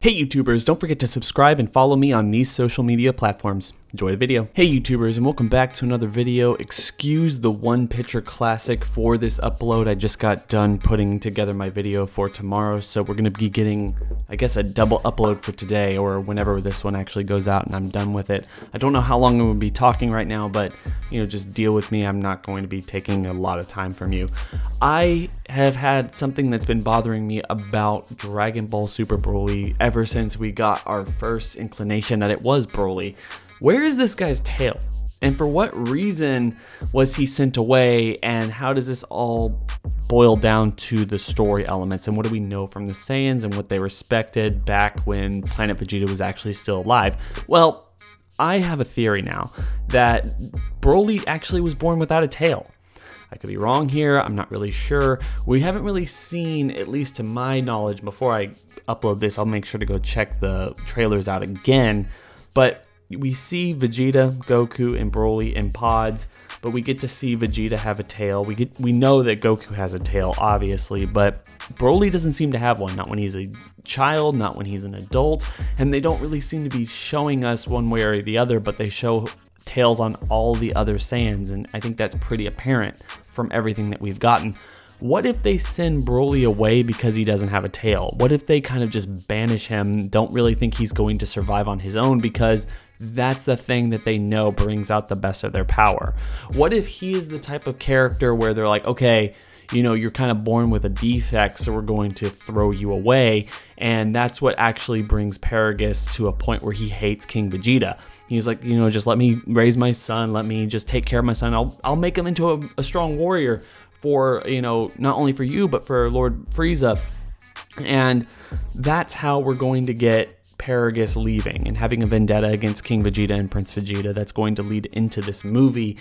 Hey YouTubers, don't forget to subscribe and follow me on these social media platforms. Enjoy the video. Hey YouTubers, and welcome back to another video. Excuse the one picture classic for this upload. I just got done putting together my video for tomorrow, so we're going to be getting, I guess, a double upload for today or whenever this one actually goes out and I'm done with it. I don't know how long I'm going to be talking right now, but just deal with me. I'm not going to be taking a lot of time from you. I have had something that's been bothering me about Dragon Ball Super Broly ever since we got our first inclination that it was Broly. Where is this guy's tail? And for what reason was he sent away? And how does this all boil down to the story elements? And what do we know from the Saiyans and what they respected back when Planet Vegeta was actually still alive? Well, I have a theory now that Broly actually was born without a tail. I could be wrong here, I'm not really sure. We haven't really seen, at least to my knowledge, before I upload this, I'll make sure to go check the trailers out again. But we see Vegeta, Goku, and Broly in pods, but we get to see Vegeta have a tail. We know that Goku has a tail, obviously, but Broly doesn't seem to have one, not when he's a child, not when he's an adult, and they don't really seem to be showing us one way or the other, but they show tails on all the other Saiyans, and I think that's pretty apparent from everything that we've gotten. What if they send Broly away because he doesn't have a tail? What if they kind of just banish him, don't really think he's going to survive on his own because that's the thing that they know brings out the best of their power? What if he is the type of character where they're like, okay, you're kind of born with a defect, so we're going to throw you away, and that's what actually brings Paragus to a point where he hates King Vegeta. He's like, just let me raise my son, let me just take care of my son, I'll make him into a strong warrior for, not only for you, but for Lord Frieza. And that's how we're going to get Paragus leaving and having a vendetta against King Vegeta and Prince Vegeta that's going to lead into this movie,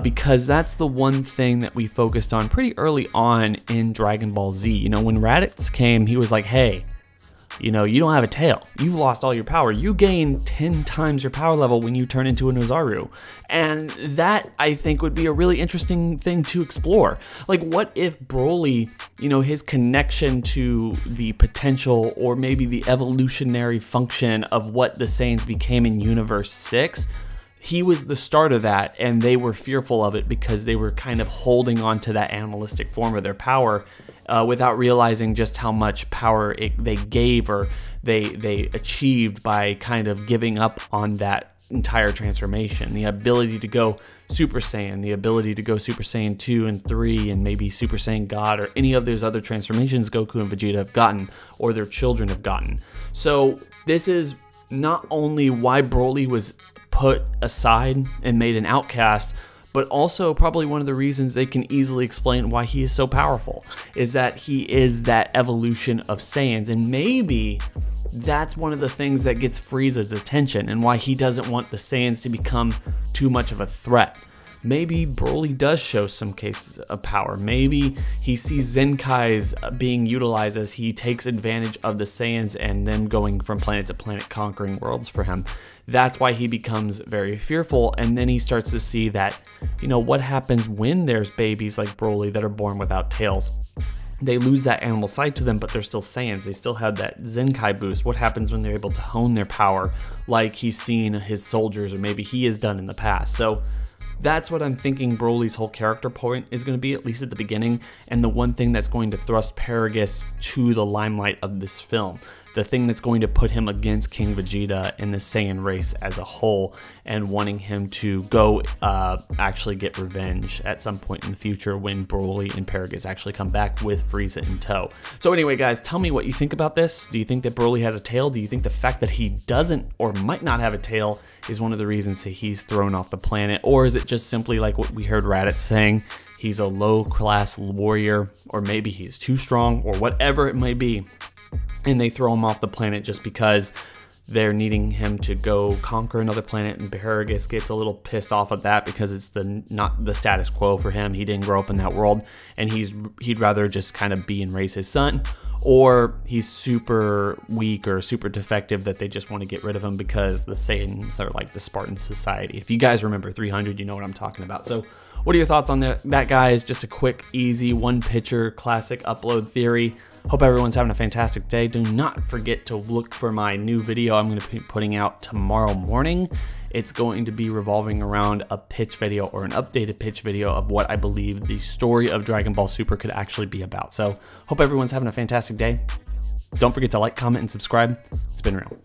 because that's the one thing that we focused on pretty early on in Dragon Ball Z. When Raditz came, he was like, hey, you don't have a tail. You've lost all your power. You gain 10 times your power level when you turn into a Nozaru. And that, I think, would be a really interesting thing to explore. Like, what if Broly, his connection to the potential or maybe the evolutionary function of what the Saiyans became in Universe 6, he was the start of that, and they were fearful of it because they were kind of holding on to that animalistic form of their power without realizing just how much power they gave or they achieved by kind of giving up on that entire transformation. The ability to go Super Saiyan, the ability to go Super Saiyan 2 and 3, and maybe Super Saiyan God, or any of those other transformations Goku and Vegeta have gotten, or their children have gotten. So this is not only why Broly was put aside and made an outcast, but also probably one of the reasons they can easily explain why he is so powerful, is that he is that evolution of Saiyans. And maybe that's one of the things that gets Frieza's attention and why he doesn't want the Saiyans to become too much of a threat. Maybe Broly does show some cases of power. Maybe he sees Zenkai's being utilized as he takes advantage of the Saiyans and them going from planet to planet, conquering worlds for him. That's why he becomes very fearful, and then he starts to see that, what happens when there's babies like Broly that are born without tails. They lose that animal side to them, but they're still Saiyans. They still have that Zenkai boost. What happens when they're able to hone their power like he's seen his soldiers, or maybe he has done in the past? So that's what I'm thinking Broly's whole character point is going to be, at least at the beginning, and the one thing that's going to thrust Paragus to the limelight of this film. The thing that's going to put him against King Vegeta and the Saiyan race as a whole, and wanting him to go actually get revenge at some point in the future when Broly and Paragus actually come back with Frieza in tow. So anyway, guys, tell me what you think about this. Do you think that Broly has a tail? Do you think the fact that he doesn't or might not have a tail is one of the reasons that he's thrown off the planet? Or is it just simply like what we heard Raditz saying? He's a low-class warrior, or maybe he's too strong, or whatever it may be, and they throw him off the planet just because they're needing him to go conquer another planet, and Paragus gets a little pissed off at that because it's not the status quo for him. He didn't grow up in that world, and he'd rather just kind of be and raise his son. Or he's super weak or super defective that they just want to get rid of him because the Saiyans are like the Spartan society. If you guys remember 300, you know what I'm talking about. So what are your thoughts on that, guys? Just a quick, easy, one-picture classic upload theory. Hope everyone's having a fantastic day. Do not forget to look for my new video I'm going to be putting out tomorrow morning. It's going to be revolving around a pitch video or an updated pitch video of what I believe the story of Dragon Ball Super could actually be about. So hope everyone's having a fantastic day. Don't forget to like, comment, and subscribe. It's been real.